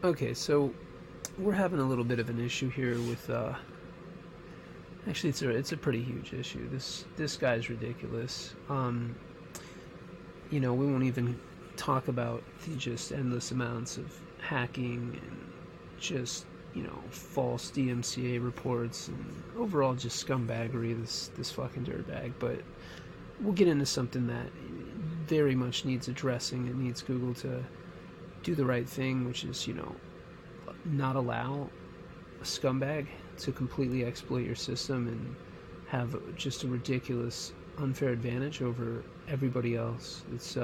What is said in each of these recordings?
Okay, so we're having a little bit of an issue here with actually it's a pretty huge issue. This guy's ridiculous. We won't even talk about the just endless amounts of hacking and just false DMCA reports and overall just scumbaggery, this fucking dirtbag. But we'll get into something that very much needs addressing. It needs Google to do the right thing, which is not allow a scumbag to completely exploit your system and have just a ridiculous unfair advantage over everybody else. It's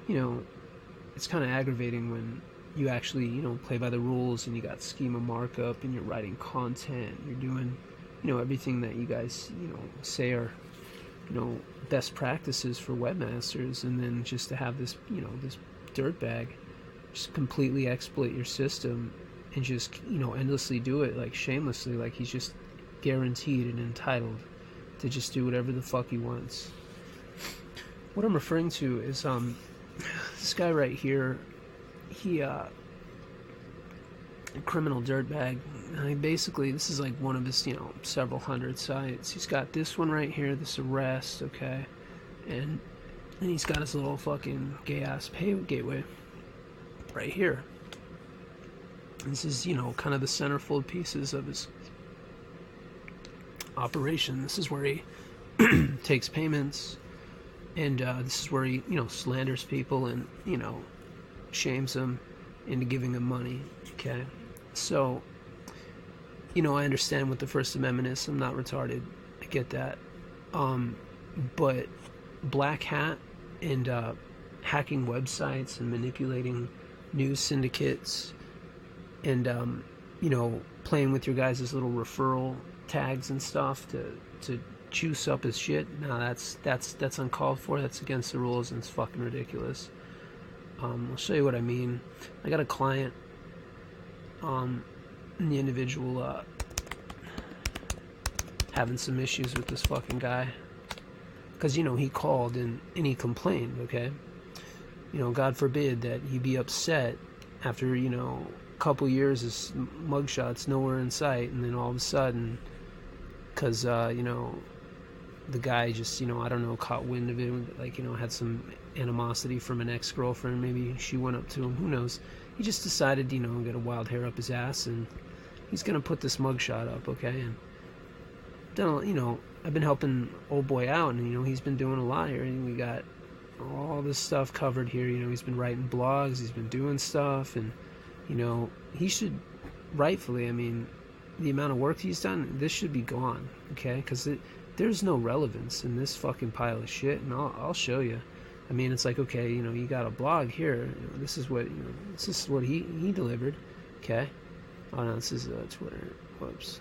it's kind of aggravating when you actually play by the rules and you got schema markup and you're writing content, you're doing everything that you guys say are best practices for webmasters, and then just to have this this dirtbag just completely exploit your system and just endlessly do it, like shamelessly, like he's just guaranteed and entitled to just do whatever the fuck he wants. What I'm referring to is this guy right here. He a criminal dirtbag. Basically, this is like one of his several hundred sites. He's got this one right here, this Arre.st, okay, and he's got his little fucking gay ass pay gateway right here. This is kind of the centerfold pieces of his operation. This is where he takes payments, and this is where he slanders people and shames them into giving them money. Okay, so I understand what the First Amendment is. I'm not retarded. I get that. But black hat and hacking websites and manipulating news syndicates and playing with your guys' little referral tags and stuff to juice up his shit. No, that's uncalled for. That's against the rules, and it's fucking ridiculous. I'll show you what I mean. I got a client, and the individual having some issues with this fucking guy because he called and he complained. Okay, God forbid that he be upset after a couple years, his mugshot's nowhere in sight, and then all of a sudden, because the guy just I don't know, caught wind of it, like had some animosity from an ex-girlfriend. Maybe she went up to him, who knows. He just decided get a wild hair up his ass, and he's gonna put this mugshot up. Okay, and then I've been helping old boy out, and he's been doing a lot here, and we got all this stuff covered here. He's been writing blogs, he's been doing stuff, and he should rightfully, the amount of work he's done, this should be gone. Okay, because there's no relevance in this fucking pile of shit, and I'll show you. It's like, okay, you got a blog here. This is what he delivered. Okay. Oh no, this is Twitter. Whoops.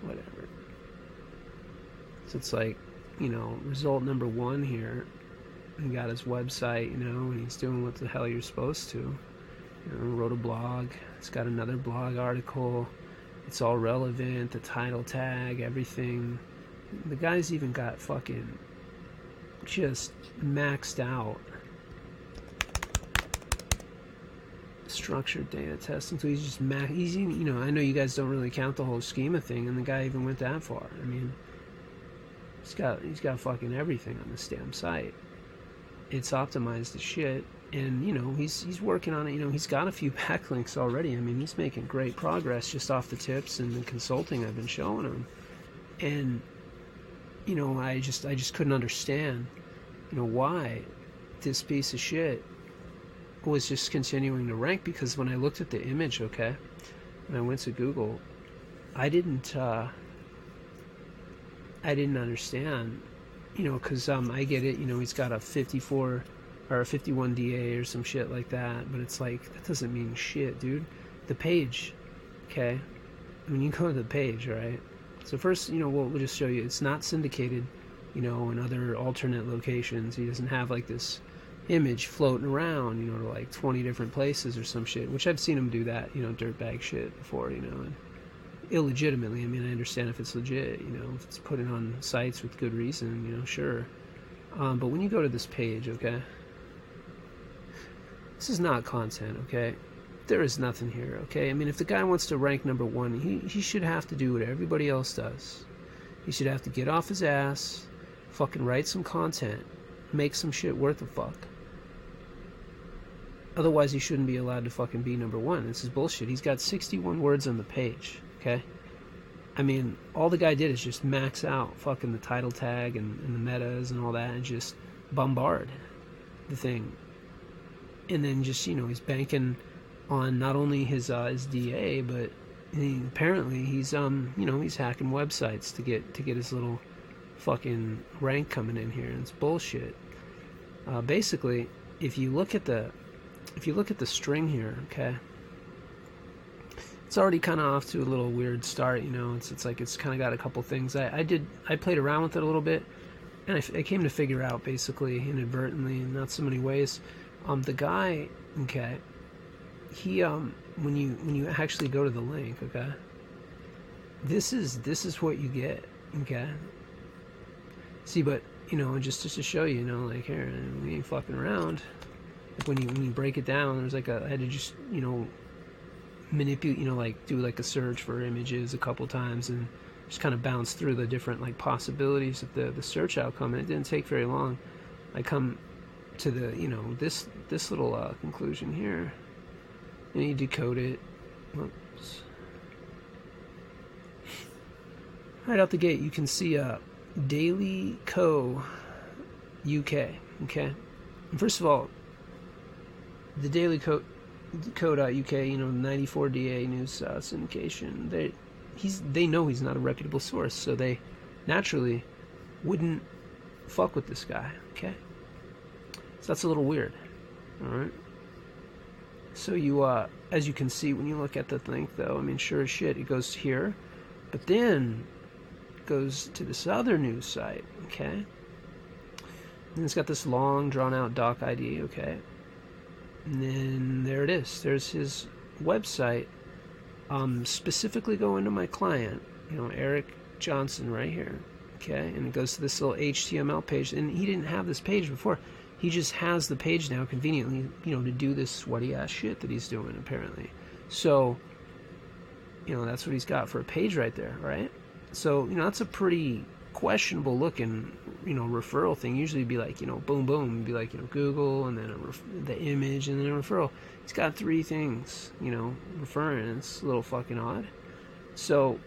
Whatever. So it's like, result number 1 here. He got his website, and he's doing what the hell you're supposed to. Wrote a blog. It's got another blog article. It's all relevant. The title tag, everything. The guy's even got fucking just maxed out structured data testing. So he's just he's even, I know you guys don't really count the whole schema thing, and the guy even went that far. He's got fucking everything on this damn site. It's optimized as shit, and he's working on it. He's got a few backlinks already. He's making great progress just off the tips and the consulting I've been showing him. And I just couldn't understand why this piece of shit was just continuing to rank, because when I looked at the image, okay, and I went to Google, I didn't understand, because I get it, he's got a 54 or a 51 DA or some shit like that, but it's like, that doesn't mean shit, dude. The page, okay, you go to the page, right? So first, we'll just show you, it's not syndicated, in other alternate locations. He doesn't have like this image floating around, to like 20 different places or some shit, which I've seen him do that, dirtbag shit before, and illegitimately. I understand if it's legit, if it's put it on sites with good reason, sure. But when you go to this page, okay, This is not content, okay? There is nothing here, okay? I mean, if the guy wants to rank number one, he should have to do what everybody else does. He should have to get off his ass, fucking write some content, make some shit worth a fuck. Otherwise, he shouldn't be allowed to fucking be number one. This is bullshit. He's got 61 words on the page, okay? I mean, all the guy did is just max out fucking the title tag and the metas and all that and just bombard the thing. And then just, you know, he's banking on not only his DA, but apparently he's you know, he's hacking websites to get his little fucking rank coming in here, and it's bullshit. Basically, if you look at the string here, okay, it's already kind of off to a little weird start. You know, it's like it's kind of got a couple things. I played around with it a little bit, and I came to figure out, basically inadvertently, in not so many ways, the guy, okay, he when you actually go to the link, okay, this is what you get, okay. See, but you know, just to show you, you know, like here, we ain't fucking around. Like when you break it down, there's like I had to just, you know, manipulate, you know, like do like a search for images a couple times and just kind of bounce through the different like possibilities of the search outcome, and it didn't take very long. I come to the, you know, this little conclusion here, and you decode it. Whoops. Right out the gate, you can see Daily Co. UK. Okay, and first of all, the Daily Co.uk, you know, 94 DA news syndication. They know he's not a reputable source, so they naturally wouldn't fuck with this guy. Okay, so that's a little weird. All right. So you, as you can see when you look at the link, though, I mean, sure as shit, it goes here, but then it goes to this other news site. Okay. And it's got this long, drawn-out doc ID. Okay. And then there it is. There's his website. Specifically going to my client, you know, Eric Johnson, right here. Okay, and it goes to this little HTML page, and he didn't have this page before. He just has the page now conveniently, you know, to do this sweaty ass shit that he's doing apparently. So, you know, that's what he's got for a page right there, right? So, you know, that's a pretty questionable looking, you know, referral thing. Usually it'd be like, you know, boom boom, it'd be like, you know, Google, and then the image, and then a referral. He's got three things, you know, referring. It's a little fucking odd. So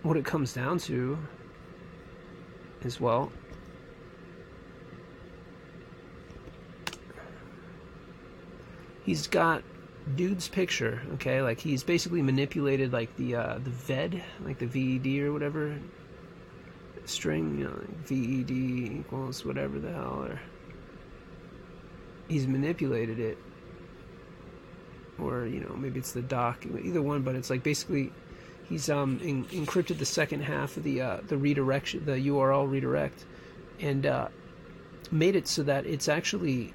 what it comes down to is, well, he's got dude's picture, okay, like he's basically manipulated like the VED, like the VED or whatever string, you know, like VED equals whatever the hell, or he's manipulated it, or, you know, maybe it's the doc, either one, but it's like basically he's encrypted the second half of the redirection, the URL redirect, and made it so that it's actually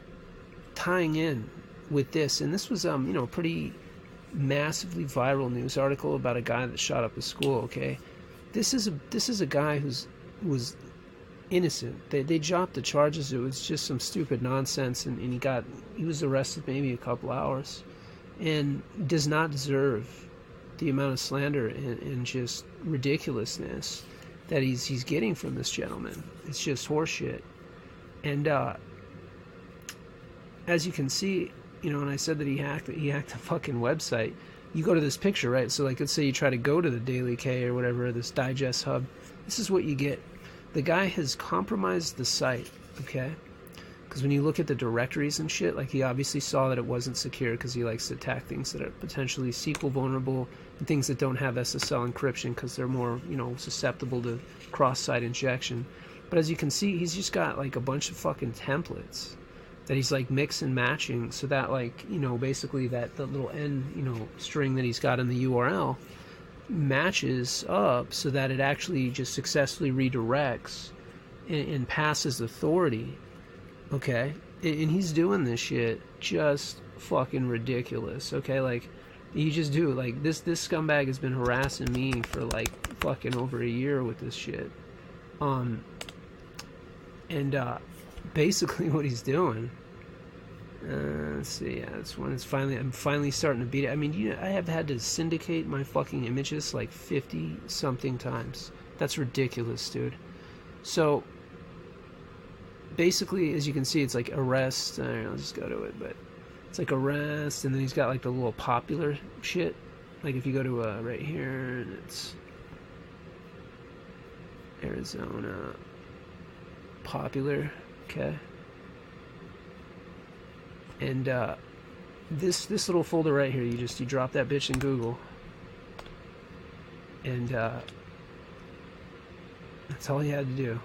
tying in with this. And this was, you know, a pretty massively viral news article about a guy that shot up a school. Okay, this is a guy was innocent. They dropped the charges. It was just some stupid nonsense, and he was arrested maybe a couple hours, and does not deserve the amount of slander and just ridiculousness that he's getting from this gentleman. It's just horseshit. And as you can see, you know, and I said that he hacked a fucking website. You go to this picture, right? So like, let's say you try to go to the Daily K or whatever, this digest hub. This is what you get. The guy has compromised the site, okay? Because when you look at the directories and shit, like, he obviously saw that it wasn't secure, because he likes to attack things that are potentially SQL vulnerable and things that don't have SSL encryption, because they're more, you know, susceptible to cross-site injection. But as you can see, he's just got like a bunch of fucking templates that he's like mix and matching, so that, like, you know, basically that the little end, you know, string that he's got in the URL matches up so that it actually just successfully redirects and passes authority. Okay, and he's doing this shit just fucking ridiculous. Okay, like, you just do, like, this scumbag has been harassing me for like fucking over a year with this shit. And basically what he's doing Let's see. Yeah, that's when I'm finally starting to beat it. I mean, I have had to syndicate my fucking images like 50 something times. That's ridiculous, dude. So basically, as you can see, it's like arrest. I'll just go to it, but it's like arrest, and then he's got like the little popular shit. Like if you go to right here, and it's Arizona popular, okay. And this little folder right here, you drop that bitch in Google, and that's all you had to do.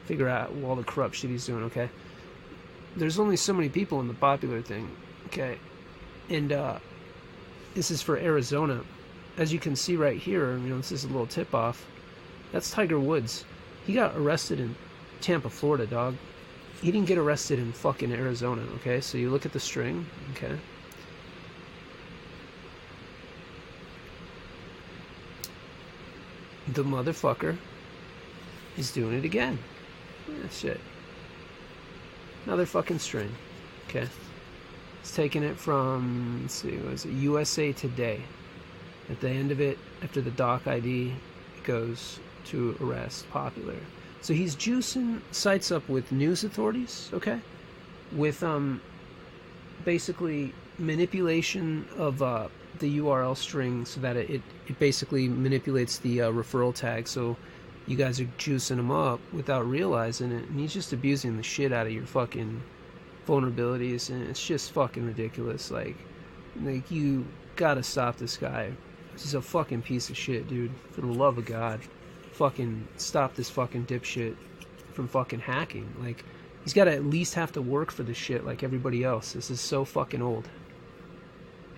Figure out all the corrupt shit he's doing, okay? There's only so many people in the popular thing, okay? And this is for Arizona. As you can see right here, this is a little tip-off. That's Tiger Woods. He got arrested in Tampa, Florida, dog. He didn't get arrested in fucking Arizona, okay? So you look at the string, okay? The motherfucker is doing it again. Yeah, shit. Another fucking string, okay? It's taking it from, let's see, what is it? USA Today. At the end of it, after the doc ID, it goes to arrest popular. So he's juicing sites up with news authorities, okay? With basically manipulation of the URL string so that it basically manipulates the referral tag. So you guys are juicing him up without realizing it, and he's just abusing the shit out of your fucking vulnerabilities, and it's just fucking ridiculous. Like you gotta stop this guy. He's a fucking piece of shit, dude. For the love of God, fucking stop this fucking dipshit from fucking hacking. Like, he's gotta at least have to work for this shit like everybody else. This is so fucking old.